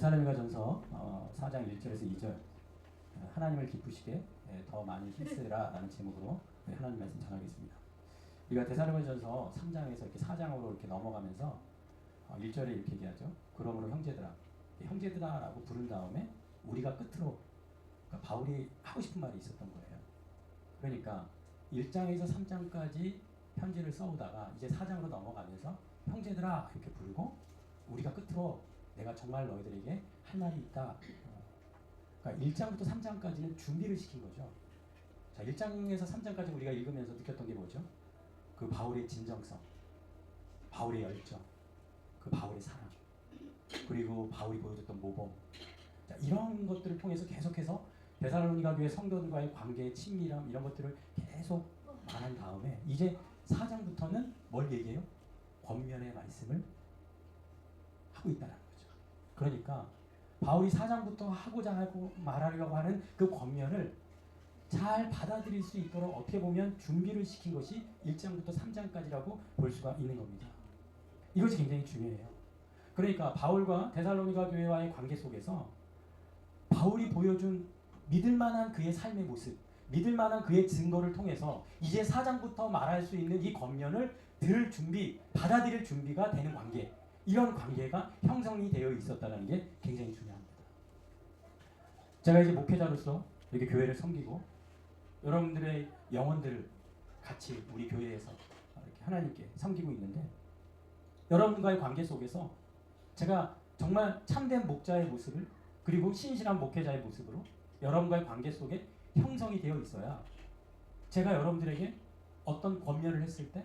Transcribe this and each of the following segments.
데살로니가전서 4장 1절에서 2절 하나님을 기쁘시게 더 많이 힘쓰라 라는 제목으로 하나님 말씀 전하겠습니다. 우리가 데살로니가전서 3장에서 이렇게 4장으로 이렇게 넘어가면서 1절에 이렇게 얘기하죠. 그러므로 형제들아, 형제들아라고 부른 다음에 우리가 끝으로, 그러니까 바울이 하고 싶은 말이 있었던 거예요. 그러니까 1장에서 3장까지 편지를 써오다가 이제 4장으로 넘어가면서 형제들아 이렇게 부르고 우리가 끝으로 내가 정말 너희들에게 할 말이 있다. 그러니까 1장부터 3장까지는 준비를 시킨 거죠. 자, 1장에서 3장까지 우리가 읽으면서 느꼈던 게 뭐죠? 그 바울의 진정성, 바울의 열정, 그 바울의 사랑, 그리고 바울이 보여줬던 모범. 자, 이런 것들을 통해서 계속해서 데살로니가 교회 성도들과의 관계의 친밀함 이런 것들을 계속 말한 다음에 이제 4장부터는 뭘 얘기해요? 권면의 말씀을 하고 있다는 거죠. 그러니까 바울이 4장부터 하고자 하고 말하려고 하는 그 권면을 잘 받아들일 수 있도록 어떻게 보면 준비를 시킨 것이 1장부터 3장까지라고 볼 수가 있는 겁니다. 이것이 굉장히 중요해요. 그러니까 바울과 데살로니가 교회와의 관계 속에서 바울이 보여준 믿을만한 그의 삶의 모습, 믿을만한 그의 증거를 통해서 이제 4장부터 말할 수 있는 이 권면을 들을 준비, 받아들일 준비가 되는 관계, 이런 관계가 형성이 되어 있었다는 게 굉장히 중요합니다. 제가 이제 목회자로서 이렇게 교회를 섬기고 여러분들의 영혼들을 같이 우리 교회에서 이렇게 하나님께 섬기고 있는데 여러분과의 관계 속에서 제가 정말 참된 목자의 모습을 그리고 신실한 목회자의 모습으로 여러분과의 관계 속에 형성이 되어 있어야 제가 여러분들에게 어떤 권면을 했을 때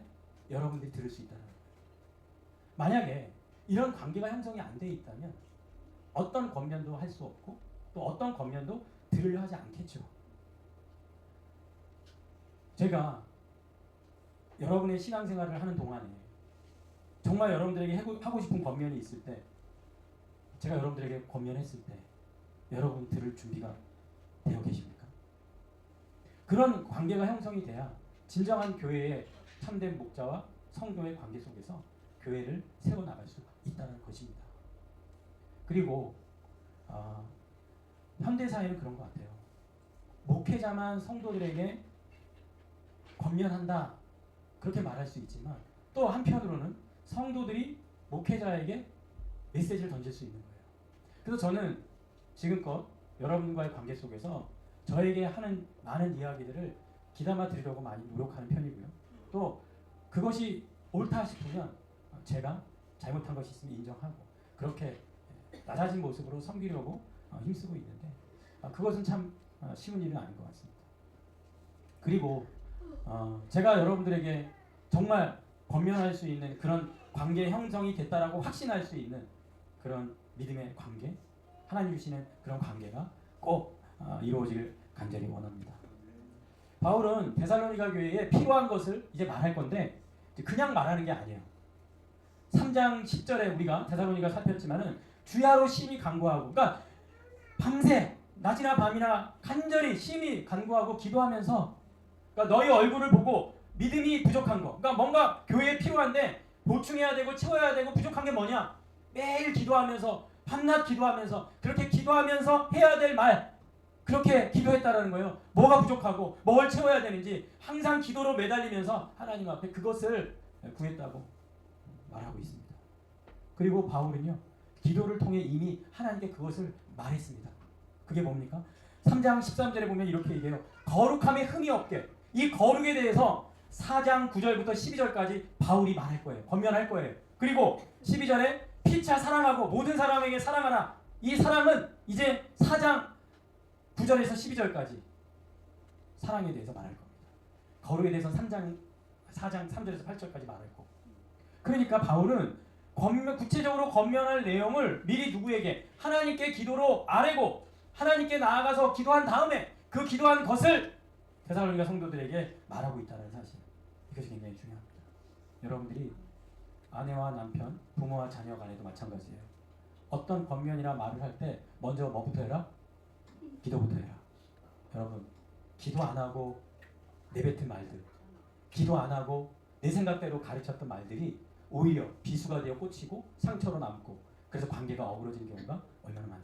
여러분들이 들을 수 있다는 거예요. 만약에 이런 관계가 형성이 안 돼 있다면 어떤 권면도 할 수 없고 또 어떤 권면도 들으려 하지 않겠죠. 제가 여러분의 신앙생활을 하는 동안에 정말 여러분들에게 하고 싶은 권면이 있을 때 제가 여러분들에게 권면했을 때 여러분 들을 준비가 되어 계십니까? 그런 관계가 형성이 돼야 진정한 교회의 참된 목자와 성도의 관계 속에서 교회를 세워나갈 수 있다는 것입니다. 그리고 현대사회는 그런 것 같아요. 목회자만 성도들에게 권면한다 그렇게 말할 수 있지만 또 한편으로는 성도들이 목회자에게 메시지를 던질 수 있는 거예요. 그래서 저는 지금껏 여러분과의 관계 속에서 저에게 하는 많은 이야기들을 귀담아 들으려고 많이 노력하는 편이고요. 또 그것이 옳다 싶으면 제가 잘못한 것이 있으면 인정하고 그렇게 낮아진 모습으로 섬기려고 힘쓰고 있는데 그것은 참 쉬운 일은 아닌 것 같습니다. 그리고 제가 여러분들에게 정말 권면할 수 있는 그런 관계 형성이 됐다라고 확신할 수 있는 그런 믿음의 관계, 하나님 주시는 그런 관계가 꼭 이루어지길 간절히 원합니다. 바울은 데살로니가 교회에 필요한 것을 이제 말할 건데 그냥 말하는 게 아니에요. 3장 10절에 우리가 데살로니가 살폈지만은 주야로 심히 간구하고, 그러니까 밤새 낮이나 밤이나 간절히 심히 간구하고 기도하면서, 그러니까 너희 얼굴을 보고 믿음이 부족한 거, 그러니까 뭔가 교회에 필요한데 보충해야 되고 채워야 되고 부족한 게 뭐냐? 매일 기도하면서 밤낮 기도하면서 그렇게 기도하면서 해야 될 말, 그렇게 기도했다라는 거예요. 뭐가 부족하고 뭘 채워야 되는지 항상 기도로 매달리면서 하나님 앞에 그것을 구했다고 말하고 있습니다. 그리고 바울은요, 기도를 통해 이미 하나님께 그것을 말했습니다. 그게 뭡니까? 3장 13절에 보면 이렇게 얘기해요. 거룩함에 흠이 없게. 이 거룩에 대해서 4장 9절부터 12절까지 바울이 말할 거예요. 권면할 거예요. 그리고 12절에 피차 사랑하고 모든 사람에게 사랑하라. 이 사랑은 이제 4장 9절에서 12절까지 사랑에 대해서 말할 겁니다. 거룩에 대해서 4장 3절에서 8절까지 말할 거고. 그러니까 바울은 구체적으로 권면할 내용을 미리 누구에게? 하나님께 기도로 아뢰고 하나님께 나아가서 기도한 다음에 그 기도한 것을 데살로니가 성도들에게 말하고 있다는 사실. 이것이 굉장히 중요합니다. 여러분들이 아내와 남편, 부모와 자녀 간에도 마찬가지예요. 어떤 권면이나 말을 할 때 먼저 뭐부터 해라? 기도부터 해라. 여러분, 기도 안 하고 내뱉은 말들, 기도 안 하고 내 생각대로 가르쳤던 말들이 오히려 비수가 되어 꽂히고 상처로 남고 그래서 관계가 어그러진 경우가 얼마나 많습니까?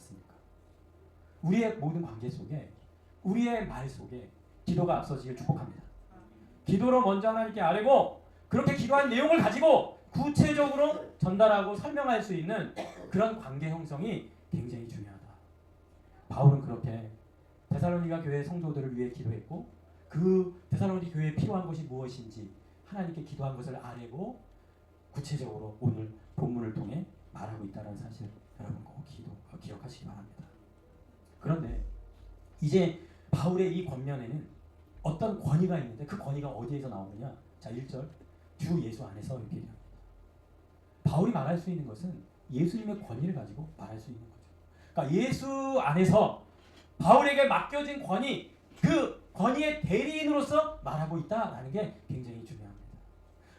우리의 모든 관계 속에 우리의 말 속에 기도가 앞서지길 축복합니다. 기도로 먼저 하나님께 아뢰고 그렇게 기도한 내용을 가지고 구체적으로 전달하고 설명할 수 있는 그런 관계 형성이 굉장히 중요하다. 바울은 그렇게 데살로니가 교회 성도들을 위해 기도했고 그 데살로니 교회에 필요한 것이 무엇인지 하나님께 기도한 것을 아뢰고 구체적으로 오늘 본문을 통해 말하고 있다는 사실 여러분 꼭 기억하시기 바랍니다. 그런데 이제 바울의 이 권면에는 어떤 권위가 있는데 그 권위가 어디에서 나오느냐? 자 1절 주 예수 안에서 이렇게 얘기합니다. 바울이 말할 수 있는 것은 예수님의 권위를 가지고 말할 수 있는 거죠. 그러니까 예수 안에서 바울에게 맡겨진 권위, 그 권위의 대리인으로서 말하고 있다라는 게 굉장히 중요합니다.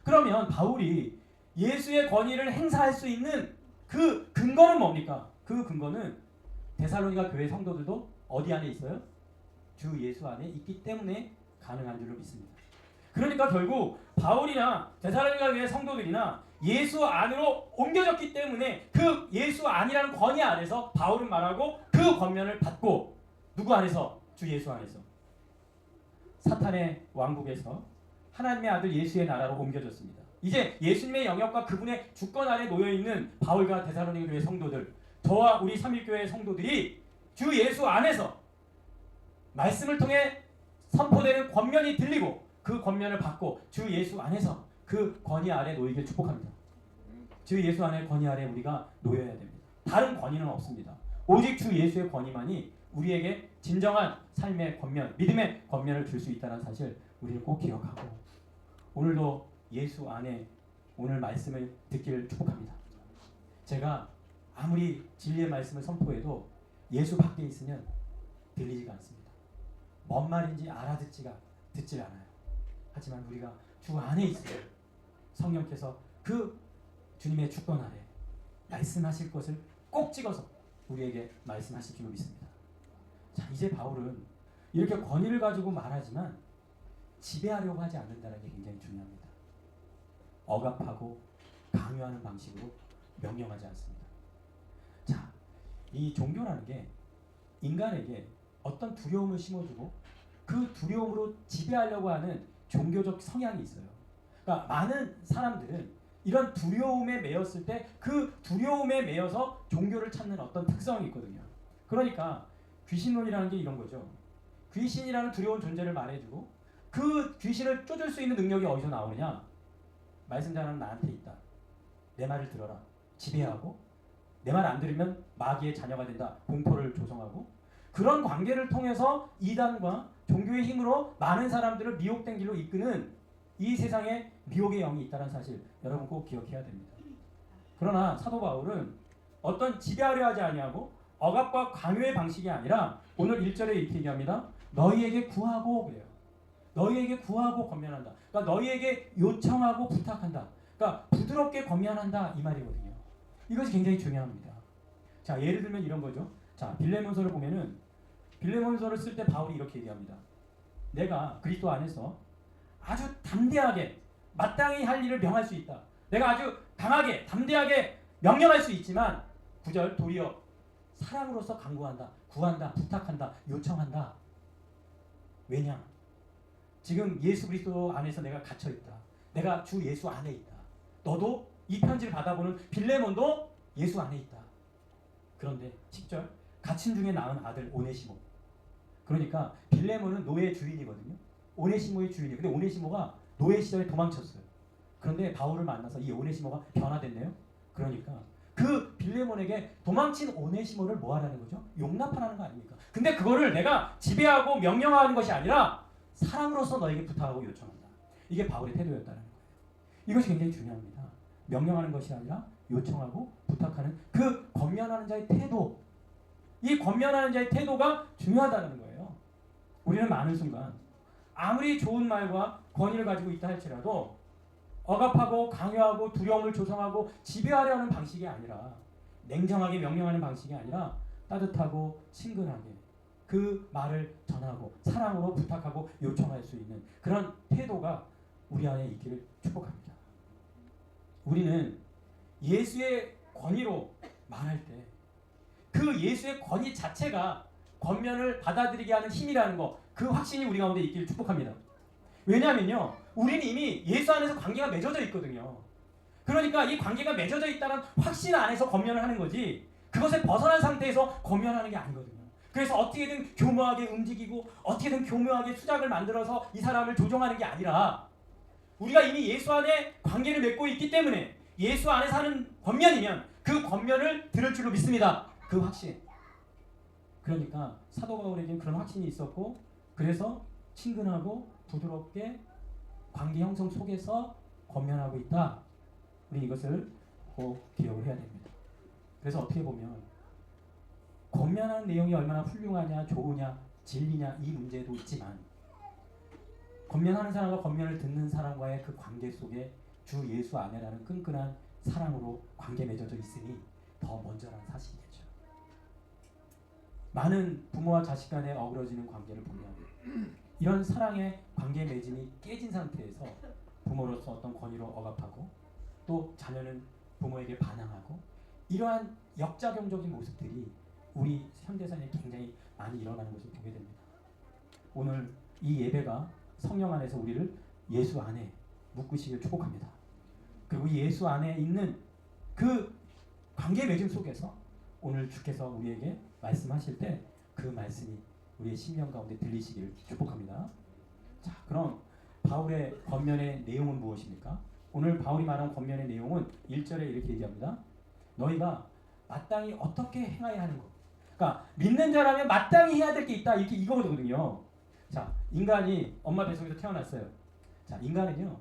그러면 바울이 예수의 권위를 행사할 수 있는 그 근거는 뭡니까? 그 근거는 데살로니가 교회 성도들도 어디 안에 있어요? 주 예수 안에 있기 때문에 가능한 줄로 믿습니다. 그러니까 결국 바울이나 데살로니가 교회 성도들이나 예수 안으로 옮겨졌기 때문에 그 예수 안이라는 권위 안에서 바울은 말하고 그 권면을 받고 누구 안에서? 주 예수 안에서. 사탄의 왕국에서 하나님의 아들 예수의 나라로 옮겨졌습니다. 이제 예수님의 영역과 그분의 주권 아래 놓여있는 바울과 데살로니가 교회 성도들, 저와 우리 삼일교회 성도들이 주 예수 안에서 말씀을 통해 선포되는 권면이 들리고 그 권면을 받고 주 예수 안에서 그 권위 아래 놓이길 축복합니다. 주 예수 안의 권위 아래 우리가 놓여야 됩니다. 다른 권위는 없습니다. 오직 주 예수의 권위만이 우리에게 진정한 삶의 권면, 믿음의 권면을 줄 수 있다는 사실 우리는 꼭 기억하고 오늘도 예수 안에 오늘 말씀을 듣기를 축복합니다. 제가 아무리 진리의 말씀을 선포해도 예수 밖에 있으면 들리지가 않습니다. 뭔 말인지 듣질 않아요. 하지만 우리가 주 안에 있어요. 성령께서 그 주님의 주권 아래 말씀하실 것을 꼭 찍어서 우리에게 말씀하실 줄 믿습니다. 자, 이제 바울은 이렇게 권위를 가지고 말하지만 지배하려고 하지 않는다는 게 굉장히 중요합니다. 억압하고 강요하는 방식으로 명령하지 않습니다. 자, 이 종교라는 게 인간에게 어떤 두려움을 심어주고 그 두려움으로 지배하려고 하는 종교적 성향이 있어요. 그러니까 많은 사람들은 이런 두려움에 매였을 때 그 두려움에 매여서 종교를 찾는 어떤 특성이 있거든요. 그러니까 귀신론이라는 게 이런 거죠. 귀신이라는 두려운 존재를 말해주고 그 귀신을 쫓을 수 있는 능력이 어디서 나오느냐? 말씀 잘하는 나한테 있다. 내 말을 들어라. 지배하고 내 말 안 들으면 마귀의 자녀가 된다. 공포를 조성하고 그런 관계를 통해서 이단과 종교의 힘으로 많은 사람들을 미혹된 길로 이끄는 이 세상에 미혹의 영이 있다는 사실 여러분 꼭 기억해야 됩니다. 그러나 사도 바울은 어떤 지배하려 하지 아니하고 억압과 강요의 방식이 아니라 오늘 1절에 이렇게 얘기합니다. 너희에게 구하고 그래요. 너희에게 구하고 권면한다. 그러니까 너희에게 요청하고 부탁한다. 그러니까 부드럽게 권면한다 이 말이거든요. 이것이 굉장히 중요합니다. 자, 예를 들면 이런 거죠. 자, 빌레몬서를 보면은 빌레몬서를 쓸 때 바울이 이렇게 얘기합니다. 내가 그리스도 안에서 아주 담대하게 마땅히 할 일을 명할 수 있다. 내가 아주 강하게 담대하게 명령할 수 있지만 9절 도리어 사랑으로서 간구한다. 구한다. 부탁한다. 요청한다. 왜냐? 지금 예수 그리스도 안에서 내가 갇혀 있다. 내가 주 예수 안에 있다. 너도 이 편지를 받아보는 빌레몬도 예수 안에 있다. 그런데 10절 갇힌 중에 낳은 아들 오네시모. 그러니까 빌레몬은 노예 주인이거든요. 오네시모의 주인이에요. 근데 오네시모가 노예 시절에 도망쳤어요. 그런데 바울을 만나서 이 오네시모가 변화됐네요. 그러니까 그 빌레몬에게 도망친 오네시모를 뭐 하라는 거죠? 용납하라는 거 아닙니까? 근데 그거를 내가 지배하고 명령하는 것이 아니라 사랑으로서 너에게 부탁하고 요청한다. 이게 바울의 태도였다는 거예요. 이것이 굉장히 중요합니다. 명령하는 것이 아니라 요청하고 부탁하는 그 권면하는 자의 태도. 이 권면하는 자의 태도가 중요하다는 거예요. 우리는 많은 순간 아무리 좋은 말과 권위를 가지고 있다 할지라도 억압하고 강요하고 두려움을 조성하고 지배하려 하는 방식이 아니라 냉정하게 명령하는 방식이 아니라 따뜻하고 친근하게 그 말을 전하고 사랑으로 부탁하고 요청할 수 있는 그런 태도가 우리 안에 있기를 축복합니다. 우리는 예수의 권위로 말할 때 그 예수의 권위 자체가 권면을 받아들이게 하는 힘이라는 거, 그 확신이 우리 가운데 있기를 축복합니다. 왜냐하면요, 우리는 이미 예수 안에서 관계가 맺어져 있거든요. 그러니까 이 관계가 맺어져 있다는 확신 안에서 권면을 하는 거지, 그것에 벗어난 상태에서 권면하는 게 아니거든요. 그래서 어떻게든 교묘하게 움직이고 어떻게든 교묘하게 수작을 만들어서 이 사람을 조종하는 게 아니라, 우리가 이미 예수 안에 관계를 맺고 있기 때문에 예수 안에서 하는 권면이면 그 권면을 들을 줄로 믿습니다. 그 확신. 그러니까 사도 바울에게는 그런 확신이 있었고, 그래서 친근하고 부드럽게 관계 형성 속에서 권면하고 있다. 우리 이것을 꼭 기억을 해야 됩니다. 그래서 어떻게 보면 권면하는 내용이 얼마나 훌륭하냐, 좋으냐, 진리냐, 이 문제도 있지만, 권면하는 사람과 권면을 듣는 사람과의 그 관계 속에 주 예수 안에라는 끈끈한 사랑으로 관계 맺어져 있으니 더 먼저라는 사실이겠죠. 많은 부모와 자식 간에 어우러지는 관계를 보면 이런 사랑의 관계 맺음이 깨진 상태에서 부모로서 어떤 권위로 억압하고, 또 자녀는 부모에게 반항하고, 이러한 역작용적인 모습들이 우리 현대사에 굉장히 많이 일어나는 것을 보게 됩니다. 오늘 이 예배가 성령 안에서 우리를 예수 안에 묶으시길 축복합니다. 그리고 예수 안에 있는 그 관계 맺음 속에서 오늘 주께서 우리에게 말씀하실 때 그 말씀이 우리의 심령 가운데 들리시기를 축복합니다. 자, 그럼 바울의 권면의 내용은 무엇입니까? 오늘 바울이 말한 권면의 내용은 1절에 이렇게 얘기합니다. 너희가 마땅히 어떻게 행해야 하는 것. 그러니까 믿는 자라면 마땅히 해야 될 게 있다, 이렇게 이거거든요. 자, 인간이 엄마 뱃속에서 태어났어요. 자, 인간은요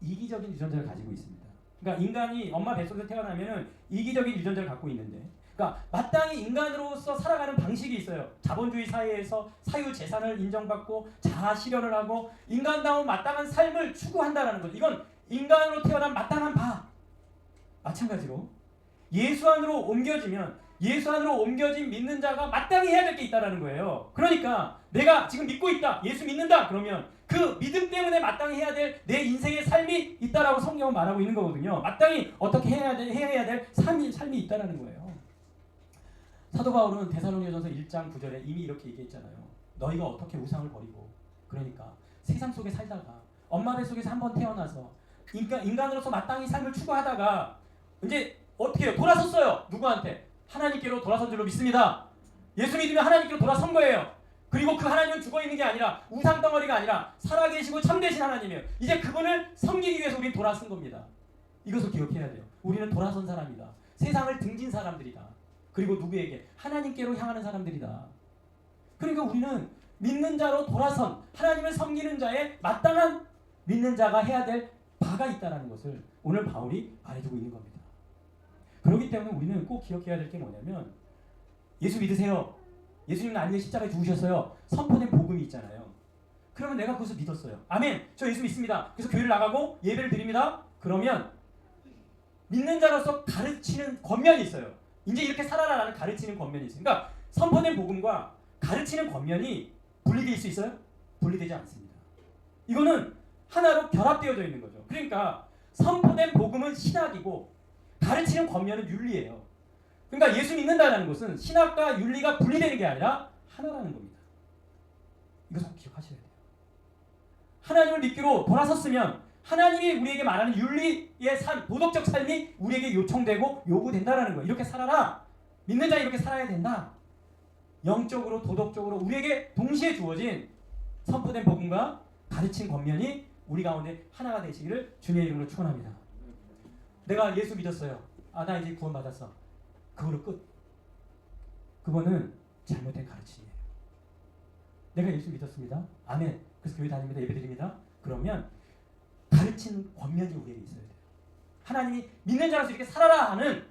이기적인 유전자를 가지고 있습니다. 그러니까 인간이 엄마 뱃속에서 태어나면은 이기적인 유전자를 갖고 있는데, 그러니까 마땅히 인간으로서 살아가는 방식이 있어요. 자본주의 사회에서 사유 재산을 인정받고 자아 실현을 하고 인간다운 마땅한 삶을 추구한다라는 것. 이건 인간으로 태어난 마땅한 바. 마찬가지로 예수 안으로 옮겨지면 예수 안으로 옮겨진 믿는 자가 마땅히 해야 될 게 있다라는 거예요. 그러니까 내가 지금 믿고 있다, 예수 믿는다, 그러면 그 믿음 때문에 마땅히 해야 될 내 인생의 삶이 있다라고 성경은 말하고 있는 거거든요. 마땅히 어떻게 해야 될 삶이 있다라는 거예요. 사도 바울은 데살로니가전서 1장 9절에 이미 이렇게 얘기했잖아요. 너희가 어떻게 우상을 버리고, 그러니까 세상 속에 살다가 엄마 뱃속에서 한번 태어나서 인간으로서 마땅히 삶을 추구하다가 이제 어떻게 해요? 돌아섰어요. 누구한테? 하나님께로 돌아선 줄로 믿습니다. 예수 믿으면 하나님께로 돌아선 거예요. 그리고 그 하나님은 죽어있는 게 아니라 우상덩어리가 아니라 살아계시고 참되신 하나님이에요. 이제 그분을 섬기기 위해서 우리는 돌아선 겁니다. 이것을 기억해야 돼요. 우리는 돌아선 사람이다. 세상을 등진 사람들이다. 그리고 누구에게? 하나님께로 향하는 사람들이다. 그러니까 우리는 믿는 자로 돌아선 하나님을 섬기는 자의 마땅한 믿는 자가 해야 될 바가 있다는 것을 오늘 바울이 말해주고 있는 겁니다. 그렇기 때문에 우리는 꼭 기억해야 될 게 뭐냐면, 예수 믿으세요. 예수님은 나를 십자가에 죽으셨어요. 선포된 복음이 있잖아요. 그러면 내가 그것을 믿었어요. 아멘. 저 예수 믿습니다. 그래서 교회를 나가고 예배를 드립니다. 그러면 믿는 자로서 가르치는 권면이 있어요. 이제 이렇게 살아라라는 가르치는 권면이 있어요. 그러니까 선포된 복음과 가르치는 권면이 분리될 수 있어요? 분리되지 않습니다. 이거는 하나로 결합되어져 있는 거죠. 그러니까 선포된 복음은 신학이고 가르치는 권면은 윤리예요. 그러니까 예수 믿는다는 것은 신학과 윤리가 분리되는 게 아니라 하나라는 겁니다. 이것을 꼭 기억하셔야 돼요. 하나님을 믿기로 돌아섰으면 하나님이 우리에게 말하는 윤리의 삶, 도덕적 삶이 우리에게 요청되고 요구된다라는 거예요. 이렇게 살아라. 믿는 자 이렇게 살아야 된다. 영적으로 도덕적으로 우리에게 동시에 주어진 선포된 복음과 가르친 권면이 우리 가운데 하나가 되시기를 주님의 이름으로 축원합니다. 내가 예수 믿었어요. 나 이제 구원받았어. 그거로 끝. 그거는 잘못된 가르침이에요. 내가 예수 믿었습니다. 아멘. 그래서 교회 다닙니다. 예배드립니다. 그러면 가르친 권면이 우리에게 있어야 돼요. 하나님이 믿는 자로서 이렇게 살아라 하는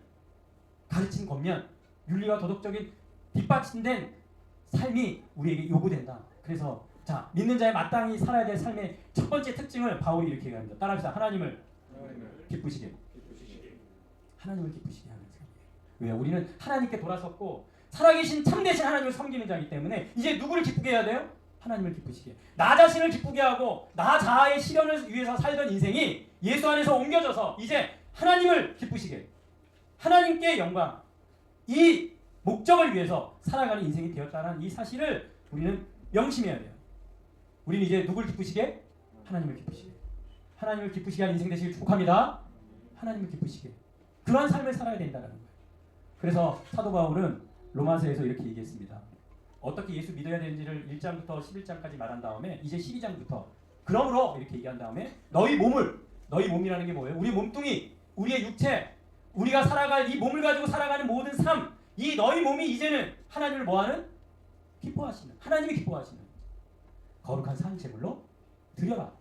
가르친 권면, 윤리와 도덕적인 뒷받침된 삶이 우리에게 요구된다. 그래서 자, 믿는 자의 마땅히 살아야 될 삶의 첫 번째 특징을 바울이 이렇게 얘기합니다. 따라합시다. 하나님을 기쁘시게. 하나님을 기쁘시게 하는 삶이에요. 왜요? 우리는 하나님께 돌아섰고 살아계신 참되신 하나님을 섬기는 자이기 때문에 이제 누구를 기쁘게 해야 돼요? 하나님을 기쁘시게. 나 자신을 기쁘게 하고 나 자아의 실현을 위해서 살던 인생이 예수 안에서 옮겨져서 이제 하나님을 기쁘시게, 하나님께 영광, 이 목적을 위해서 살아가는 인생이 되었다는 이 사실을 우리는 명심해야 돼요. 우리는 이제 누굴 기쁘시게? 하나님을 기쁘시게. 하나님을 기쁘시게 한 인생 되시길 축복합니다. 하나님을 기쁘시게. 그러한 삶을 살아야 된다는 거예요. 그래서 사도 바울은 로마서에서 이렇게 얘기했습니다. 어떻게 예수 믿어야 되는지를 1장부터 11장까지 말한 다음에 이제 12장부터 그러므로 이렇게 얘기한 다음에 너희 몸이라는 게 뭐예요? 우리 몸뚱이, 우리의 육체, 우리가 살아갈 이 몸을 가지고 살아가는 모든 삶, 이 너희 몸이 이제는 하나님을 뭐하는? 기뻐하시는, 하나님이 기뻐하시는 거룩한 산 제물로 드려라.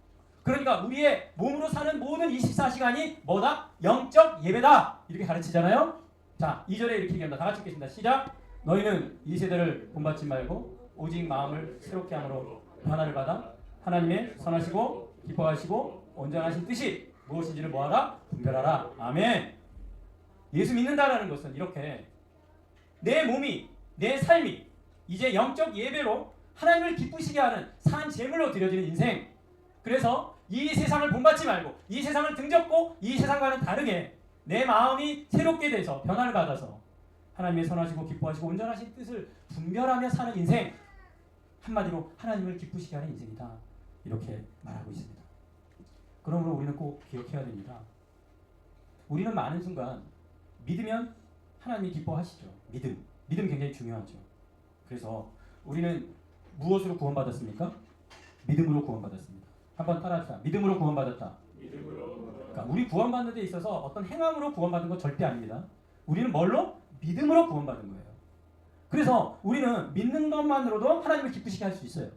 그러니까 우리의 몸으로 사는 모든 24시간이 뭐다? 영적 예배다. 이렇게 가르치잖아요. 자, 2절에 이렇게 얘기합니다. 다 같이 읽겠습니다. 시작. 너희는 이 세대를 본받지 말고 오직 마음을 새롭게 함으로 변화를 받아 하나님의 선하시고 기뻐하시고 온전하신 뜻이 무엇인지를 뭐하라? 분별하라. 아멘. 예수 믿는다라는 것은 이렇게 내 몸이, 내 삶이 이제 영적 예배로 하나님을 기쁘시게 하는 산 제물로 드려지는 인생. 그래서 이 세상을 본받지 말고 이 세상을 등졌고 이 세상과는 다르게 내 마음이 새롭게 돼서 변화를 받아서 하나님의 선하시고 기뻐하시고 온전하신 뜻을 분별하며 사는 인생. 한마디로 하나님을 기쁘시게 하는 인생이다. 이렇게 말하고 있습니다. 그러므로 우리는 꼭 기억해야 됩니다. 우리는 많은 순간 믿으면 하나님이 기뻐하시죠. 믿음 굉장히 중요하죠. 그래서 우리는 무엇으로 구원받았습니까? 믿음으로 구원받았습니다. 한번 따라합시다. 믿음으로 구원받았다. 그러니까 우리 구원받는 데 있어서 어떤 행함으로 구원받은 건 절대 아닙니다. 우리는 뭘로? 믿음으로 구원받은 거예요. 그래서 우리는 믿는 것만으로도 하나님을 기쁘시게 할 수 있어요.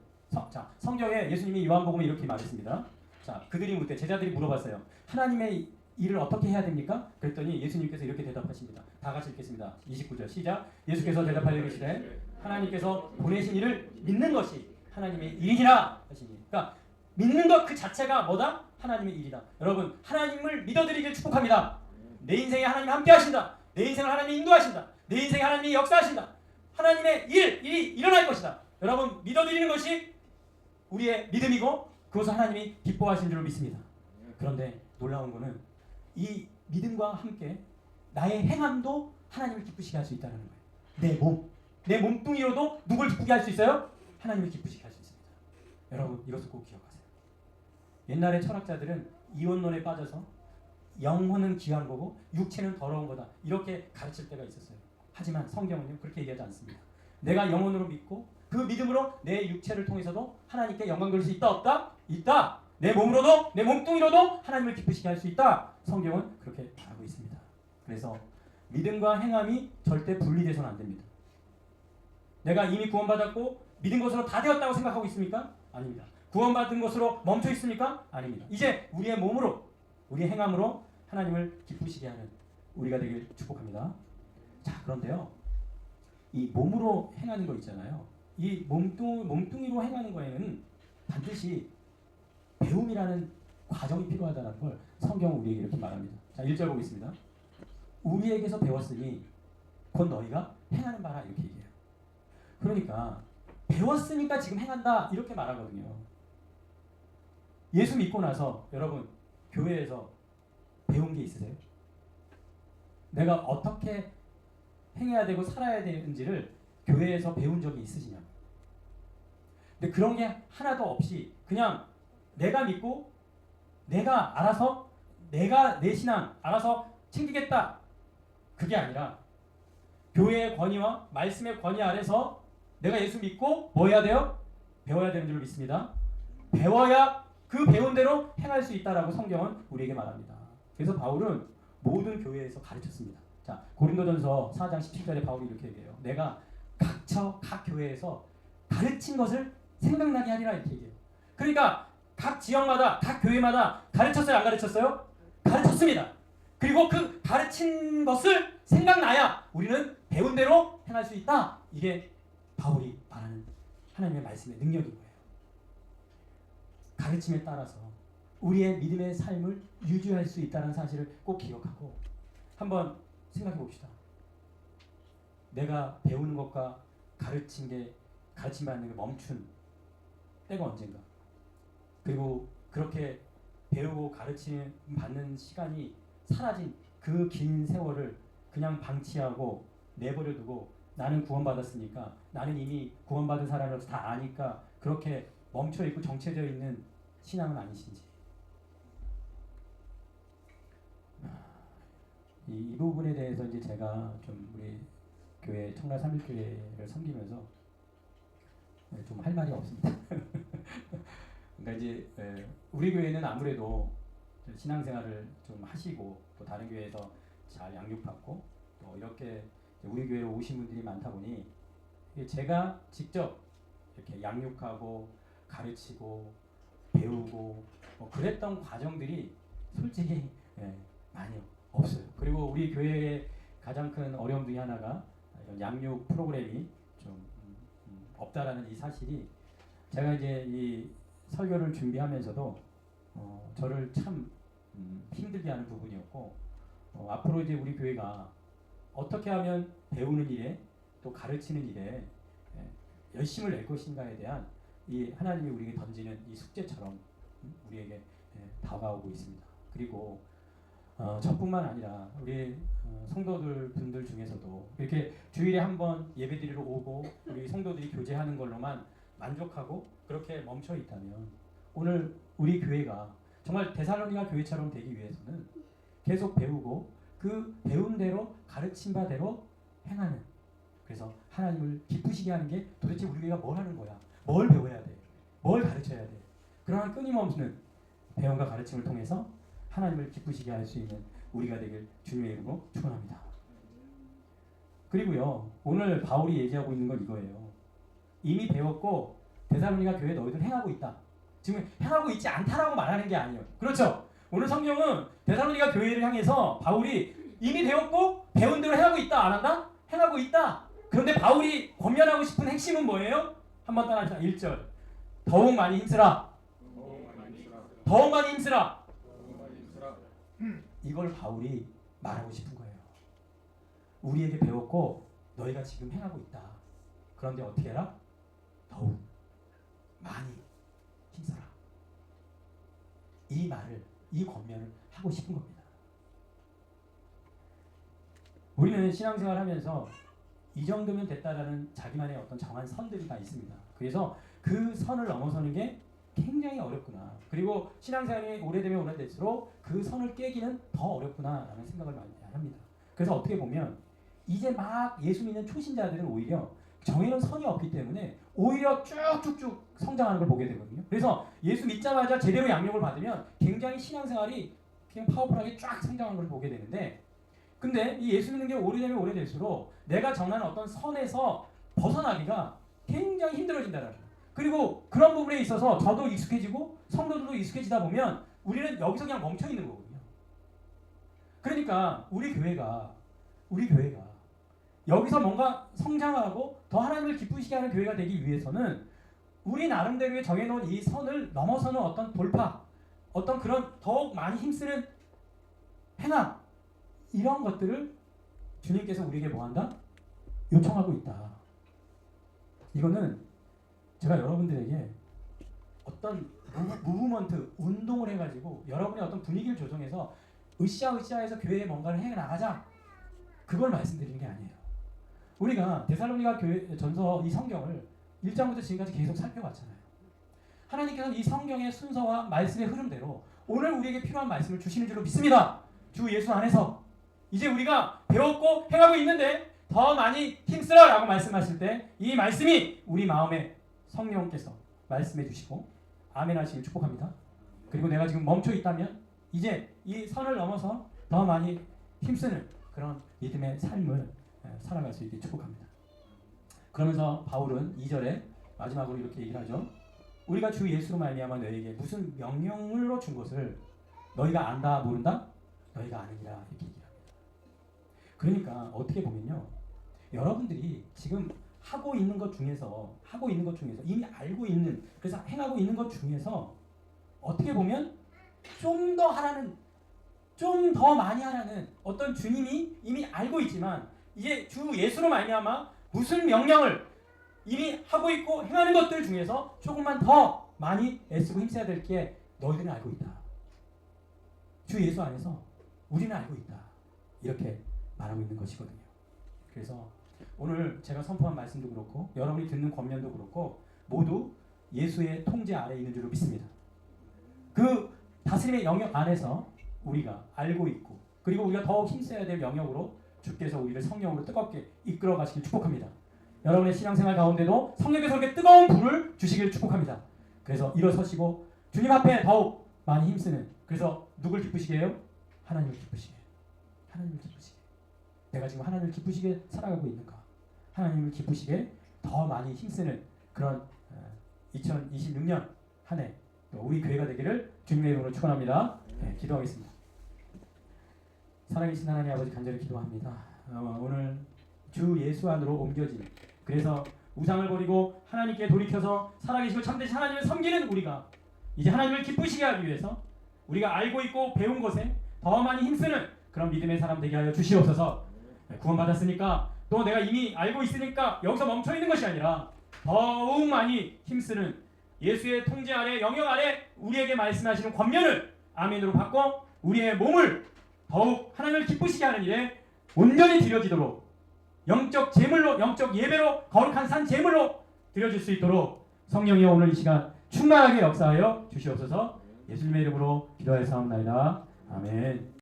자, 성경에 예수님이 요한복음에 이렇게 말했습니다. 자, 그들이 묻되 제자들이 물어봤어요. 하나님의 일을 어떻게 해야 됩니까? 그랬더니 예수님께서 이렇게 대답하십니다. 다 같이 읽겠습니다. 29절 시작. 예수께서 대답하여 이르시되 하나님께서 보내신 일을 믿는 것이 하나님의 일이라 하시니. 그러니까 믿는 것 그 자체가 뭐다? 하나님의 일이다. 여러분, 하나님을 믿어드리길 축복합니다. 내 인생에 하나님이 함께 하신다. 내 인생을 하나님이 인도하신다. 내 인생에 하나님이 역사하신다. 하나님의 일이 일어날 것이다. 여러분, 믿어드리는 것이 우리의 믿음이고 그것을 하나님이 기뻐하신 줄로 믿습니다. 그런데 놀라운 것은 이 믿음과 함께 나의 행함도 하나님을 기쁘시게 할 수 있다는 거예요. 내 몸뚱이로도 누굴 기쁘게 할 수 있어요? 하나님을 기쁘시게 할 수 있습니다. 여러분, 이것을 꼭 기억하세요. 옛날에 철학자들은 이원론에 빠져서 영혼은 귀한 거고 육체는 더러운 거다 이렇게 가르칠 때가 있었어요. 하지만 성경은요 그렇게 얘기하지 않습니다. 내가 영혼으로 믿고 그 믿음으로 내 육체를 통해서도 하나님께 영광 돌릴 수 있다 없다? 있다. 내 몸으로도 내 몸뚱이로도 하나님을 기쁘시게 할 수 있다. 성경은 그렇게 말하고 있습니다. 그래서 믿음과 행함이 절대 분리돼서는 안 됩니다. 내가 이미 구원받았고 믿은 것으로 다 되었다고 생각하고 있습니까? 아닙니다. 구원받은 것으로 멈춰 있습니까? 아닙니다. 이제 우리의 몸으로 우리의 행함으로 하나님을 기쁘시게 하는 우리가 되길 축복합니다. 자, 그런데요. 이 몸으로 행하는 거 있잖아요. 이 몸뚱이로 행하는 거에는 반드시 배움이라는 과정이 필요하다는 걸 성경은 우리에게 이렇게 말합니다. 자, 1절 보겠습니다. 우리에게서 배웠으니 곧 너희가 행하는 바라 이렇게 얘기해요. 그러니까 배웠으니까 지금 행한다 이렇게 말하거든요. 예수 믿고 나서 여러분 교회에서 배운 게 있으세요? 내가 어떻게 행해야 되고 살아야 되는지를 교회에서 배운 적이 있으시냐고. 근데 그런 게 하나도 없이 그냥 내가 믿고 내가 알아서 내가 내 신앙 알아서 챙기겠다. 그게 아니라 교회의 권위와 말씀의 권위 아래서 내가 예수 믿고 뭐 해야 돼요? 배워야 되는 줄 믿습니다. 배워야 그 배운 대로 행할 수 있다라고 성경은 우리에게 말합니다. 그래서 바울은 모든 교회에서 가르쳤습니다. 자, 고린도전서 4장 17절에 바울이 이렇게 얘기해요. 내가 각 교회에서 가르친 것을 생각나게 하리라 이렇게 얘기해요. 그러니까 각 지역마다 각 교회마다 가르쳤어요? 안 가르쳤어요? 가르쳤습니다. 그리고 그 가르친 것을 생각나야 우리는 배운 대로 행할 수 있다. 이게 바울이 말하는 하나님의 말씀의 능력인 거예요. 가르침에 따라서 우리의 믿음의 삶을 유지할 수 있다는 사실을 꼭 기억하고 한번 생각해 봅시다. 내가 배우는 것과 가르침 받는 게 멈춘 때가 언젠가. 그리고 그렇게 배우고 가르침 받는 시간이 사라진 그 긴 세월을 그냥 방치하고 내버려 두고 나는 구원받았으니까, 나는 이미 구원받은 사람으로서 다 아니까 그렇게 멈춰 있고 정체되어 있는 신앙은 아니신지. 이 부분에 대해서 이제 제가 좀 우리 교회 청라 삼일교회를 섬기면서 좀 할 말이 없습니다. 그러니까 이제 우리 교회는 아무래도 신앙생활을 좀 하시고 또 다른 교회에서 잘 양육받고 또 이렇게 우리 교회로 오신 분들이 많다 보니 제가 직접 이렇게 양육하고 가르치고 배우고 뭐 그랬던 과정들이 솔직히 많이 없어요. 그리고 우리 교회의 가장 큰 어려움 중에 하나가 이런 양육 프로그램이 좀 없다라는 이 사실이 제가 이제 이 설교를 준비하면서도 저를 참 힘들게 하는 부분이었고 앞으로 이제 우리 교회가 어떻게 하면 배우는 일에 또 가르치는 일에 열심을 낼 것인가에 대한 이 하나님이 우리에게 던지는 이 숙제처럼 우리에게 다가오고 있습니다. 그리고 저뿐만 아니라 우리 성도들 분들 중에서도 이렇게 주일에 한 번 예배드리러 오고 우리 성도들이 교제하는 걸로만 만족하고 그렇게 멈춰 있다면 오늘 우리 교회가 정말 데살로니가 교회처럼 되기 위해서는 계속 배우고 그 배운 대로 가르친 바대로 행하는, 그래서 하나님을 기쁘시게 하는 게 도대체 우리 교회가 뭘 하는 거야, 뭘 배워야 돼, 뭘 가르쳐야 돼, 그러한 끊임없는 배움과 가르침을 통해서 하나님을 기쁘시게 할 수 있는 우리가 되길 주님의 이름으로 축원합니다. 그리고요, 오늘 바울이 얘기하고 있는 건 이거예요. 이미 배웠고 데살로니가 교회 너희들 행하고 있다. 지금 행하고 있지 않다라고 말하는 게 아니에요. 그렇죠? 오늘 성경은 데살로니가 교회를 향해서 바울이 이미 배웠고 배운 대로 행하고 있다, 안 한다? 행하고 있다. 그런데 바울이 권면하고 싶은 핵심은 뭐예요? 한번 따라합시다. 1절. 더욱 많이 힘쓰라. 더욱 많이 힘쓰라. 이걸 바울이 말하고 싶은 거예요. 우리에게 배웠고 너희가 지금 행하고 있다. 그런데 어떻게 해라? 더욱 많이 힘써라. 이 말을, 이 권면을 하고 싶은 겁니다. 우리는 신앙생활 하면서 이 정도면 됐다라는 자기만의 어떤 정한 선들이 다 있습니다. 그래서 그 선을 넘어서는 게 굉장히 어렵구나. 그리고 신앙생활이 오래되면 오래될수록 그 선을 깨기는 더 어렵구나라는 생각을 많이 합니다. 그래서 어떻게 보면 이제 막 예수 믿는 초신자들은 오히려 정해놓은 선이 없기 때문에 오히려 쭉쭉쭉 성장하는 걸 보게 되거든요. 그래서 예수 믿자마자 제대로 양육을 받으면 굉장히 신앙생활이 그냥 파워풀하게 쫙 성장하는 걸 보게 되는데, 근데 이 예수 믿는 게 오래되면 오래될수록 내가 정한 어떤 선에서 벗어나기가 굉장히 힘들어진다는 거예요. 그리고 그런 부분에 있어서 저도 익숙해지고 성도들도 익숙해지다 보면 우리는 여기서 그냥 멈춰 있는 거거든요. 그러니까 우리 교회가 여기서 뭔가 성장하고 더 하나님을 기쁘시게 하는 교회가 되기 위해서는 우리 나름대로의 정해놓은 이 선을 넘어서는 어떤 돌파, 어떤 그런 더욱 많이 힘쓰는 행함, 이런 것들을 주님께서 우리에게 뭐한다? 요청하고 있다. 이거는 제가 여러분들에게 어떤 무브먼트, 운동을 해가지고 여러분의 어떤 분위기를 조정해서 으쌰으쌰해서 교회에 뭔가를 해나가자, 그걸 말씀드리는 게 아니에요. 우리가 데살로니가 교회 전서 이 성경을 1장부터 지금까지 계속 살펴봤잖아요. 하나님께서는 이 성경의 순서와 말씀의 흐름대로 오늘 우리에게 필요한 말씀을 주시는 줄로 믿습니다. 주 예수 안에서 이제 우리가 배웠고 행하고 있는데 더 많이 힘쓰라 라고 말씀하실 때 이 말씀이 우리 마음에 성령께서 말씀해 주시고 아멘 하시길 축복합니다. 그리고 내가 지금 멈춰 있다면 이제 이 선을 넘어서 더 많이 힘쓰는 그런 믿음의 삶을 살아갈 수 있게 축복합니다. 그러면서 바울은 2절에 마지막으로 이렇게 얘기를 하죠. 우리가 주 예수로 말미암아 너희에게 무슨 명령으로 준 것을 너희가 안다 모른다? 너희가 아느니라, 이렇게 얘기합니다. 그러니까 어떻게 보면요, 여러분들이 지금 하고 있는 것 중에서 이미 알고 있는, 그래서 행하고 있는 것 중에서 어떻게 보면 좀 더 하라는, 좀 더 많이 하라는 어떤 주님이 이미 알고 있지만 이제 주 예수로 말미암아 무슨 명령을 이미 하고 있고 행하는 것들 중에서 조금만 더 많이 애쓰고 힘써야 될 게 너희들은 알고 있다. 주 예수 안에서 우리는 알고 있다. 이렇게 말하고 있는 것이거든요. 그래서 오늘 제가 선포한 말씀도 그렇고 여러분이 듣는 권면도 그렇고 모두 예수의 통제 아래에 있는 줄로 믿습니다. 그 다스림의 영역 안에서 우리가 알고 있고 그리고 우리가 더욱 힘써야 될 영역으로 주께서 우리를 성령으로 뜨겁게 이끌어 가시길 축복합니다. 여러분의 신앙생활 가운데도 성령께서 그렇게 뜨거운 불을 주시기를 축복합니다. 그래서 일어서시고 주님 앞에 더욱 많이 힘쓰는, 그래서 누굴 기쁘시게 해요? 하나님을 기쁘시게 해요. 하나님을 기쁘시게. 내가 지금 하나님을 기쁘시게 살아가고 있는가? 하나님을 기쁘시게 더 많이 힘쓰는 그런 2026년 한 해 우리 교회가 되기를 주님의 이름으로 축원합니다. 네, 기도하겠습니다. 살아계신 하나님 아버지, 간절히 기도합니다. 오늘 주 예수 안으로 옮겨진, 그래서 우상을 버리고 하나님께 돌이켜서 살아계시고 참되신 하나님을 섬기는 우리가 이제 하나님을 기쁘시게 하기 위해서 우리가 알고 있고 배운 것에 더 많이 힘쓰는 그런 믿음의 사람 되게 하여 주시옵소서. 구원받았으니까 또 내가 이미 알고 있으니까 여기서 멈춰 있는 것이 아니라 더욱 많이 힘쓰는 예수의 통제 아래, 영역 아래 우리에게 말씀하시는 권면을 아멘으로 받고 우리의 몸을 더욱 하나님을 기쁘시게 하는 일에 온전히 드려지도록 영적 제물로, 영적 예배로, 거룩한 산 제물로 드려질 수 있도록 성령이여 오늘 이 시간 충만하게 역사하여 주시옵소서. 예수님의 이름으로 기도하여 사옵나이다. 아멘.